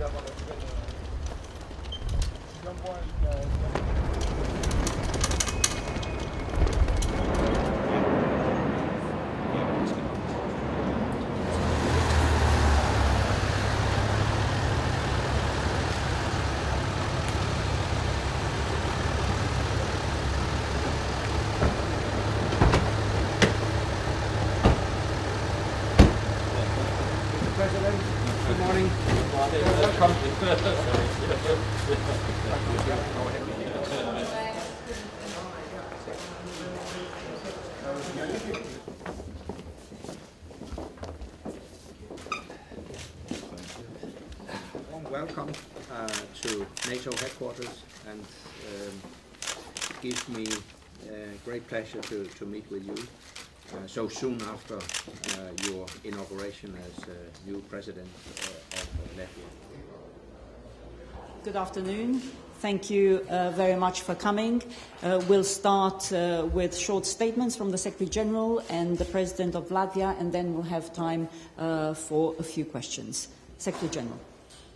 Good morning. Welcome. Warm welcome to NATO headquarters, and it gives me great pleasure to meet with you so soon after your inauguration as new president of Latvia. Good afternoon. Thank you very much for coming. We'll start with short statements from the Secretary General and the President of Latvia, and then we'll have time for a few questions. Secretary General.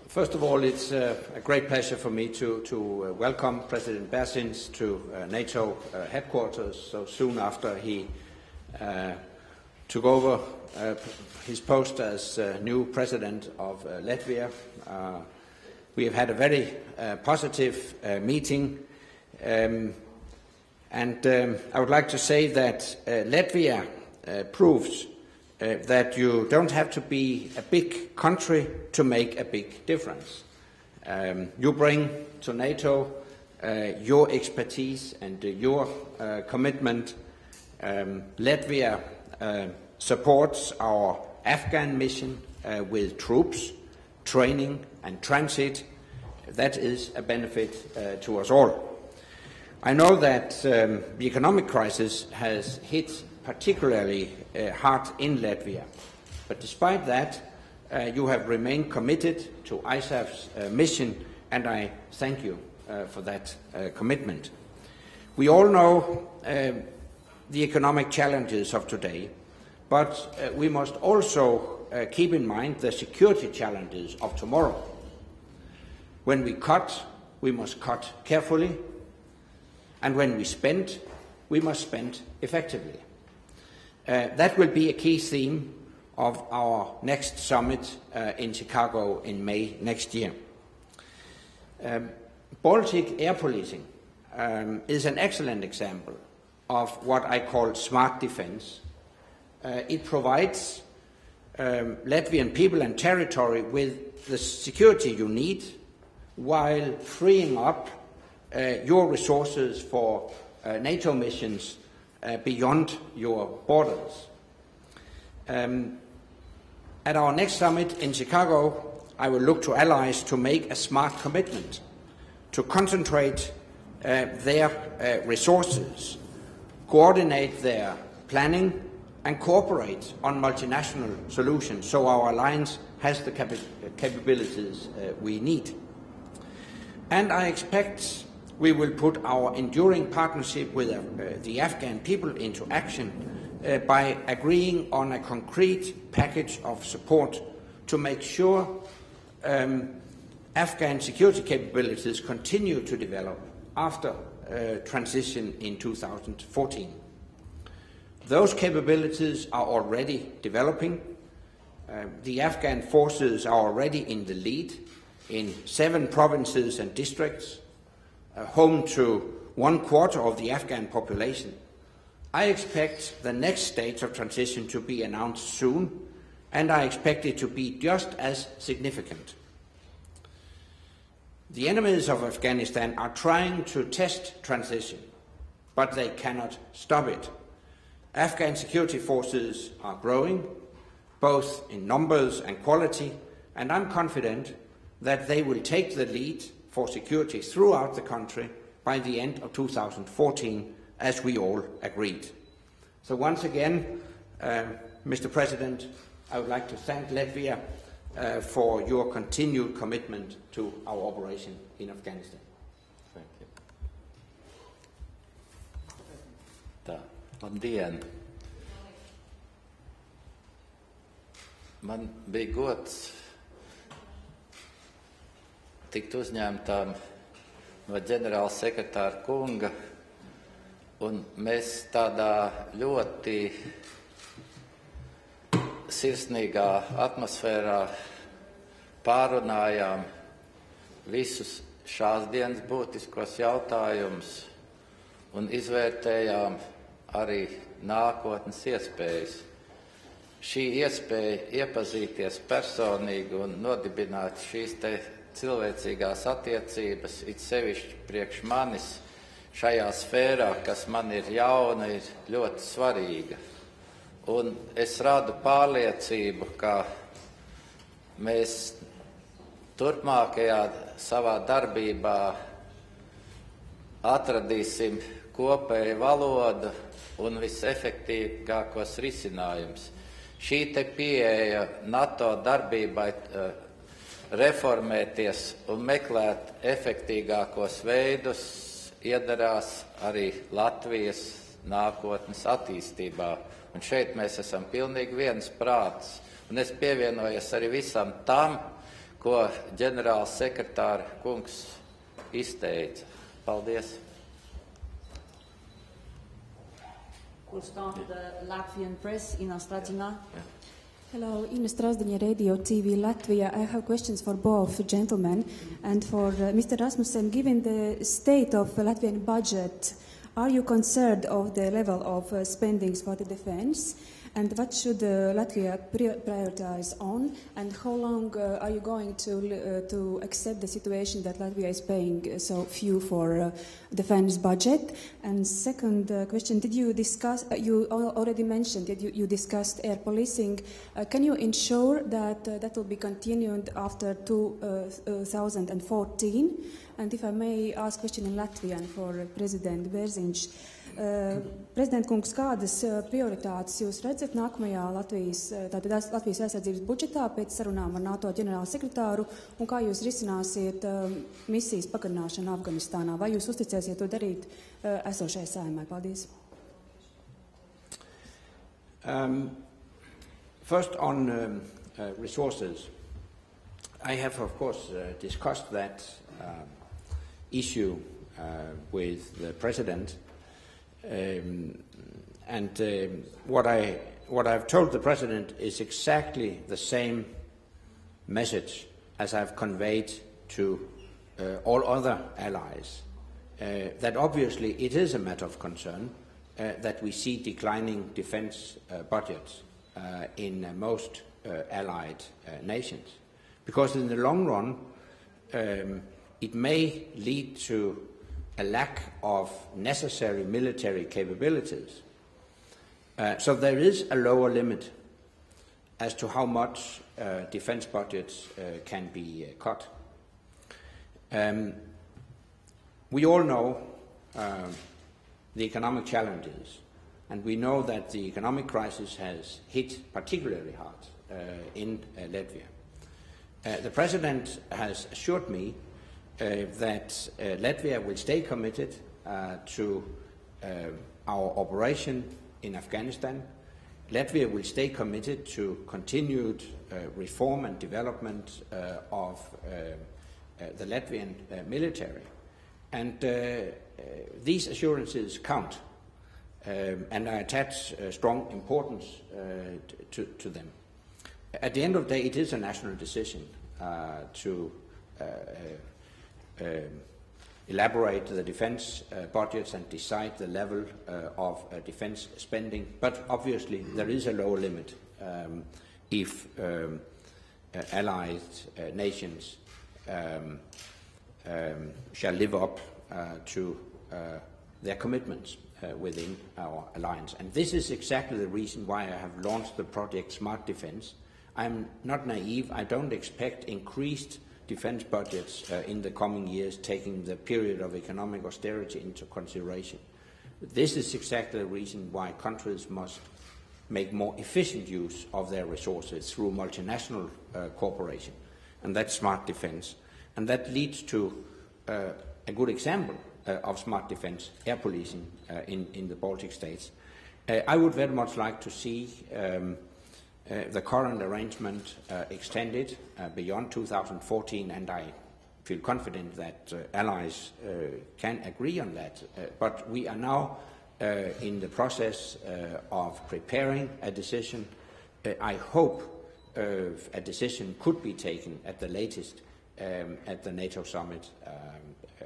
First of all, it's a great pleasure for me to welcome President Bērziņš to NATO headquarters so soon after he took over his post as new president of Latvia. We have had a very positive meeting, and I would like to say that Latvia proves that you don't have to be a big country to make a big difference. You bring to NATO your expertise and your commitment. Latvia supports our Afghan mission with troops, training and transit. That is a benefit to us all. I know that the economic crisis has hit particularly hard in Latvia, but despite that, you have remained committed to ISAF's mission, and I thank you for that commitment. We all know the economic challenges of today, but we must also keep in mind the security challenges of tomorrow. When we cut, we must cut carefully, and when we spend, we must spend effectively. That will be a key theme of our next summit in Chicago in May next year. Baltic air policing is an excellent example of what I call smart defense. It provides Latvian people and territory with the security you need while freeing up your resources for NATO missions beyond your borders. At our next summit in Chicago, I will look to allies to make a smart commitment to concentrate their resources, coordinate their planning, and cooperate on multinational solutions so our alliance has the capabilities we need. And I expect we will put our enduring partnership with the Afghan people into action by agreeing on a concrete package of support to make sure Afghan security capabilities continue to develop after transition in 2014. Those capabilities are already developing. The Afghan forces are already in the lead in 7 provinces and districts, home to 1/4 of the Afghan population. I expect the next stage of transition to be announced soon, and I expect it to be just as significant. The enemies of Afghanistan are trying to test transition, but they cannot stop it. Afghan security forces are growing, both in numbers and quality, and I'm confident that they will take the lead for security throughout the country by the end of 2014, as we all agreed. So once again, Mr. President, I would like to thank Latvia for your continued commitment to our operation in Afghanistan. Thank you. Tā, labdien! Man bija gods tikt uzņemtām no ģenerālsekretāra kunga, un mēs tādā ļoti sirsnīgā atmosfērā pārunājām visus šās dienas būtiskos jautājumus un izvērtējām arī nākotnes iespējas. Šī iespēja iepazīties personīgi un nodibināt šīs te cilvēcīgās attiecības, it sevišķi priekš manis, šajā sfērā, kas man ir jauna, ir ļoti svarīga. Un es radu pārliecību, ka mēs turpmākajā savā darbībā atradīsim kopēju valodu un visefektīvākos risinājumus. Šī te pieeja NATO darbībai reformēties un meklēt efektīgākos veidus iedarās arī Latvijas nākotnes attīstībā. Un šeit mēs esam pilnīgi viens prāts. Un es pievienojos arī visam tam, ko ģenerālsekretāra kungs izteica. Paldies! We'll start with the Latvian press. Ina Straģina. Hello, Ina Straģina, Radio TV Latvia. I have questions for both gentlemen and for Mr. Rasmussen. Given the state of the Latvian budget, are you concerned of the level of spendings for the defense? And what should Latvia prioritize on? And how long are you going to accept the situation that Latvia is paying so few for defense budget? And second question, did you discuss, you already mentioned that you discussed air policing. Can you ensure that that will be continued after 2014? And if I may ask a question in Latvian for President Bērziņš. Prezident kungs, kādas prioritātes jūs redzat nākamajā Latvijas aizsardzības budžetā pēc sarunām ar NATO ģenerālsekretāru un kā jūs risināsiet misijas pagarināšanu Afganistānā? Vai jūs uzticēsiet to darīt esošajai Saeimai? Paldies. First on resources. I have, of course, discussed that issue with the President. What I've told the President is exactly the same message as I've conveyed to all other allies, that obviously it is a matter of concern that we see declining defense budgets in most allied nations, because in the long run it may lead to a lack of necessary military capabilities. So there is a lower limit as to how much defense budgets can be cut. We all know the economic challenges, and we know that the economic crisis has hit particularly hard in Latvia. The President has assured me that Latvia will stay committed to our operation in Afghanistan. Latvia will stay committed to continued reform and development of the Latvian military. And these assurances count, and I attach strong importance to them. At the end of the day, it is a national decision to elaborate the defense budgets and decide the level of defense spending, but obviously there is a lower limit if allied nations shall live up to their commitments within our alliance. And this is exactly the reason why I have launched the project Smart Defense. I'm not naive. I don't expect increased defense budgets in the coming years, taking the period of economic austerity into consideration. This is exactly the reason why countries must make more efficient use of their resources through multinational cooperation, and that's smart defense. And that leads to a good example of smart defense, air policing in the Baltic states. I would very much like to see the current arrangement extended beyond 2014, and I feel confident that allies can agree on that. But we are now in the process of preparing a decision. I hope a decision could be taken at the latest at the NATO summit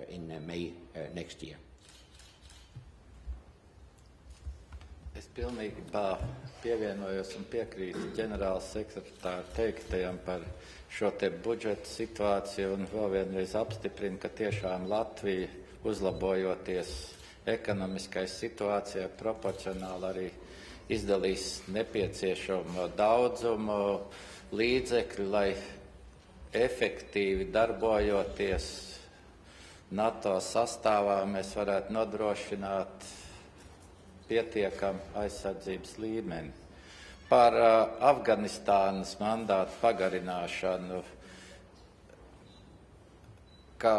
in May next year. Es pilnīgi pievienojos un piekrītu ģenerālsekretāra teiktajam par šo te budžeta situāciju un vēl vienreiz apstiprinu, ka tiešām Latvija, uzlabojoties ekonomiskai situācijai, proporcionāli arī izdalīs nepieciešamo daudzumu līdzekļu, lai efektīvi darbojoties NATO sastāvā mēs varētu nodrošināt pietiekam aizsardzības līmeni. Par Afganistānas mandātu pagarināšanu, ka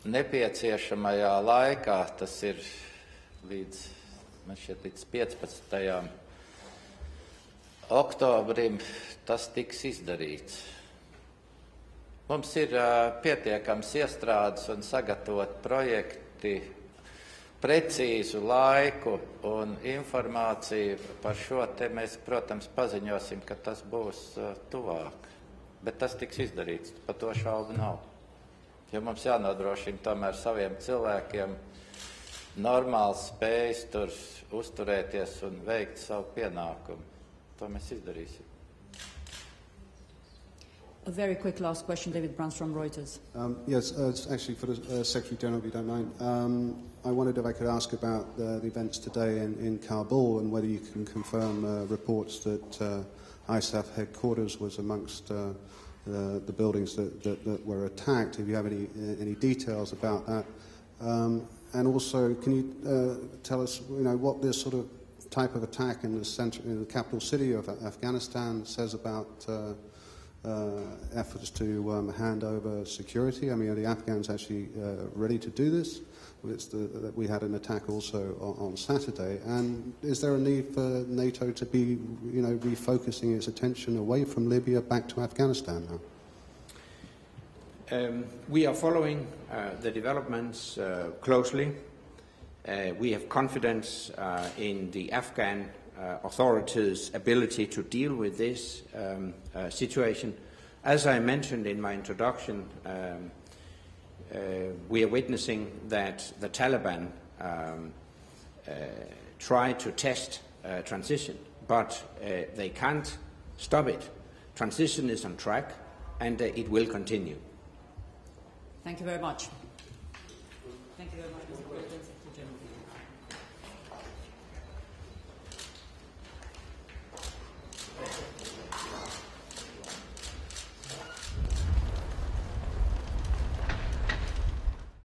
nepieciešamajā laikā, tas ir līdz 15. oktobrim, tas tiks izdarīts. Mums ir pietiekams iestrādes un sagatavot projekti, precīzu laiku un informāciju par šo te mēs, protams, paziņosim, ka tas būs tuvāk. Bet tas tiks izdarīts, par to šaubu nav. Jo mums jānodrošina tomēr saviem cilvēkiem normāls spējas tur uzturēties un veikt savu pienākumu. To mēs izdarīsim. A very quick last question, David Bruns from Reuters. Yes, it's actually for the Secretary General, if you don't mind. I wondered if I could ask about the events today in Kabul and whether you can confirm reports that ISAF headquarters was amongst the buildings that were attacked, if you have any details about that. And also, can you tell us, what this sort of type of attack in the capital city of Afghanistan says about efforts to hand over security? I mean, are the Afghans actually ready to do this? We had an attack also on Saturday. And is there a need for NATO to be, refocusing its attention away from Libya back to Afghanistan now? We are following the developments closely. We have confidence in the Afghan authorities' ability to deal with this situation. As I mentioned in my introduction, we are witnessing that the Taliban try to test transition, but they can't stop it. Transition is on track, and it will continue. Thank you very much. Thank you very much, Mr. President, Secretary General.